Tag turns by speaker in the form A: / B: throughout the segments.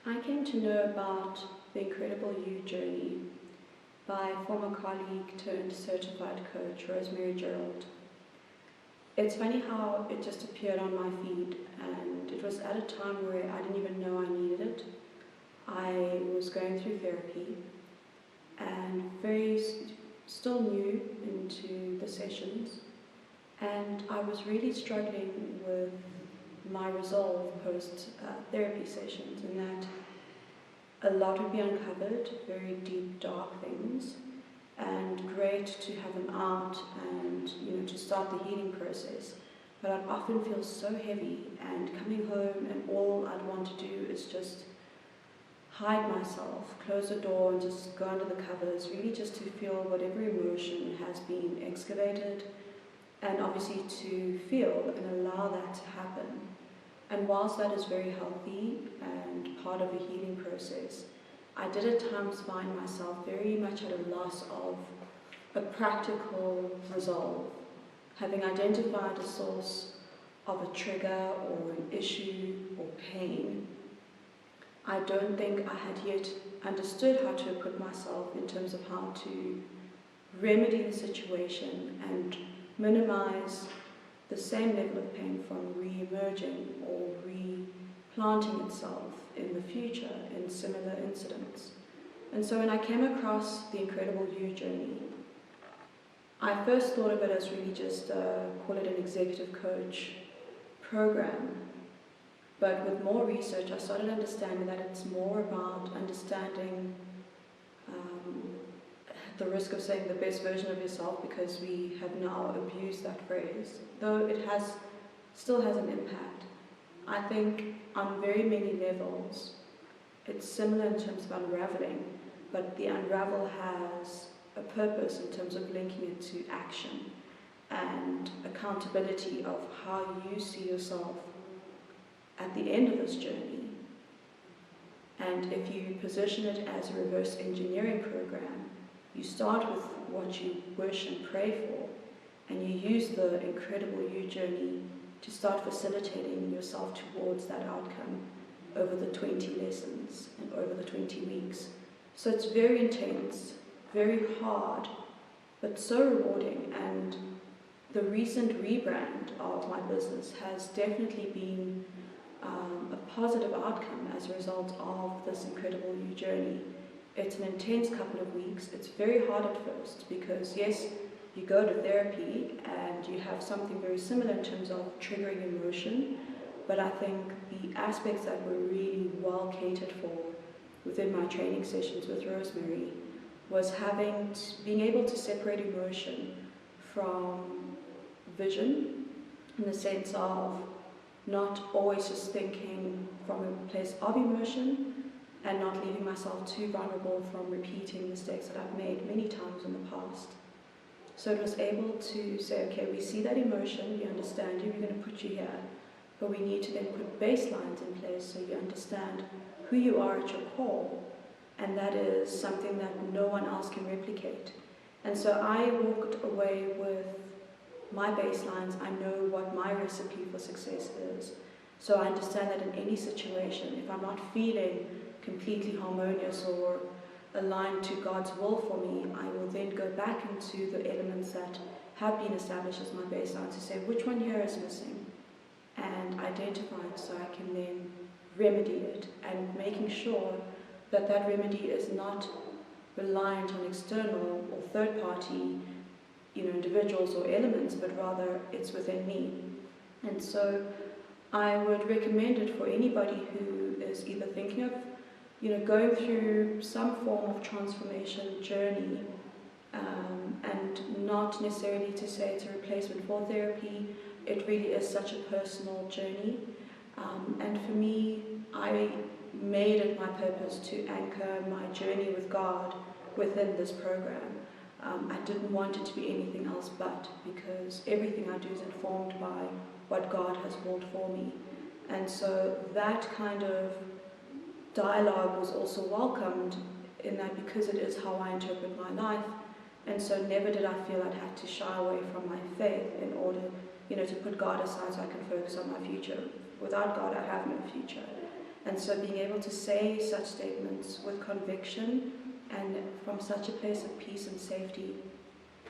A: I came to know about the Incredible You journey by former colleague turned certified coach Rosemary Gerald. It's funny how it just appeared on my feed, and it was at a time where I didn't even know I needed it. I was going through therapy and still new into the sessions, and I was really struggling with my resolve post therapy sessions, in that a lot would be uncovered, very deep, dark things, and great to have them out and to start the healing process. But I'd often feel so heavy, and coming home and all I'd want to do is just hide myself, close the door and just go under the covers, really just to feel whatever emotion has been excavated, and obviously to feel and allow that to happen. And whilst that is very healthy and part of a healing process, I did at times find myself very much at a loss of a practical resolve. Having identified a source of a trigger or an issue or pain, I don't think I had yet understood how to equip myself in terms of how to remedy the situation and minimize the same level of pain from re-emerging or replanting itself in the future in similar incidents. And so when I came across the Incredible You journey, I first thought of it as really just call it an executive coach program. But with more research, I started understanding that it's more about understanding, at the risk of saying the best version of yourself, because we have now abused that phrase, though it still has an impact. I think on very many levels, it's similar in terms of unraveling, but the unravel has a purpose in terms of linking it to action and accountability of how you see yourself at the end of this journey. And if you position it as a reverse engineering program, you start with what you wish and pray for, and you use the Incredible You journey to start facilitating yourself towards that outcome over the 20 lessons and over the 20 weeks. So it's very intense, very hard, but so rewarding. And the recent rebrand of my business has definitely been a positive outcome as a result of this Incredible You journey. It's an intense couple of weeks. It's very hard at first because, yes, you go to therapy and you have something very similar in terms of triggering emotion, but I think the aspects that were really well catered for within my training sessions with Rosemary was being able to separate emotion from vision, in the sense of not always just thinking from a place of emotion and not leaving myself too vulnerable from repeating mistakes that I've made many times in the past. So it was able to say, okay, we see that emotion, we understand you, we're going to put you here, but we need to then put baselines in place so you understand who you are at your core, and that is something that no one else can replicate. And so I walked away with my baselines. I know what my recipe for success is. So I understand that in any situation, if I'm not feeling completely harmonious or aligned to God's will for me, I will then go back into the elements that have been established as my baseline to say which one here is missing and identify it so I can then remedy it, and making sure that that remedy is not reliant on external or third party individuals or elements, but rather it's within me. And so I would recommend it for anybody who is either thinking of going through some form of transformation journey, and not necessarily to say it's a replacement for therapy. It really is such a personal journey, and for me, I made it my purpose to anchor my journey with God within this program. I didn't want it to be anything else but, because everything I do is informed by what God has willed for me. And so that kind of dialogue was also welcomed, in that because it is how I interpret my life, and so never did I feel I'd had to shy away from my faith in order to put God aside so I can focus on my future. Without God, I have no future. And so being able to say such statements with conviction and from such a place of peace and safety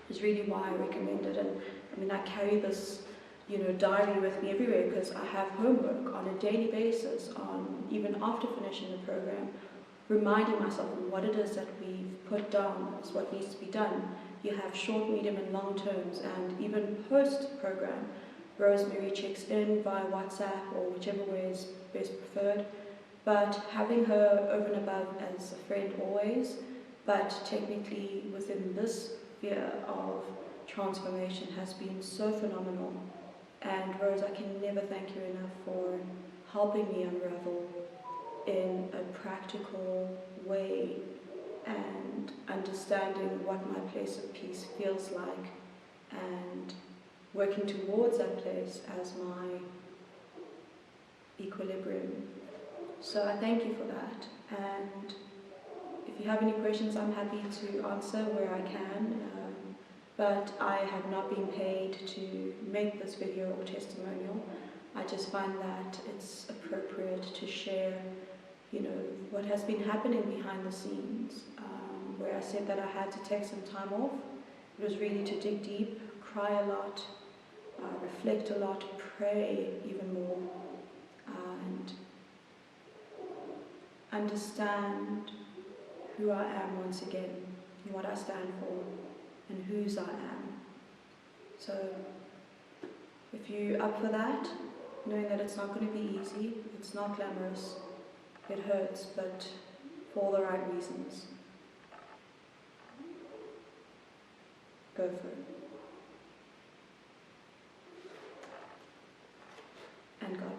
A: is really why I recommend it. And I mean, I carry this, diary with me everywhere because I have homework on a daily basis, on even after finishing the program, reminding myself of what it is that we've put down as what needs to be done. You have short, medium, and long terms, and even post-program, Rosemary checks in via WhatsApp or whichever way is best preferred. But having her over and above as a friend always, but technically within this sphere of transformation has been so phenomenal. And Rose, I can never thank you enough for helping me unravel in a practical way and understanding what my place of peace feels like and working towards that place as my equilibrium. So I thank you for that, and if you have any questions, I'm happy to answer where I can, but I have not been paid to make this video or testimonial. I just find that it's appropriate to share, what has been happening behind the scenes, where I said that I had to take some time off. It was really to dig deep, cry a lot, reflect a lot, pray even more, and understand who I am once again, and what I stand for, and whose I am. So, if you're up for that, knowing that it's not going to be easy, it's not glamorous, it hurts, but for all the right reasons. Go for it. And God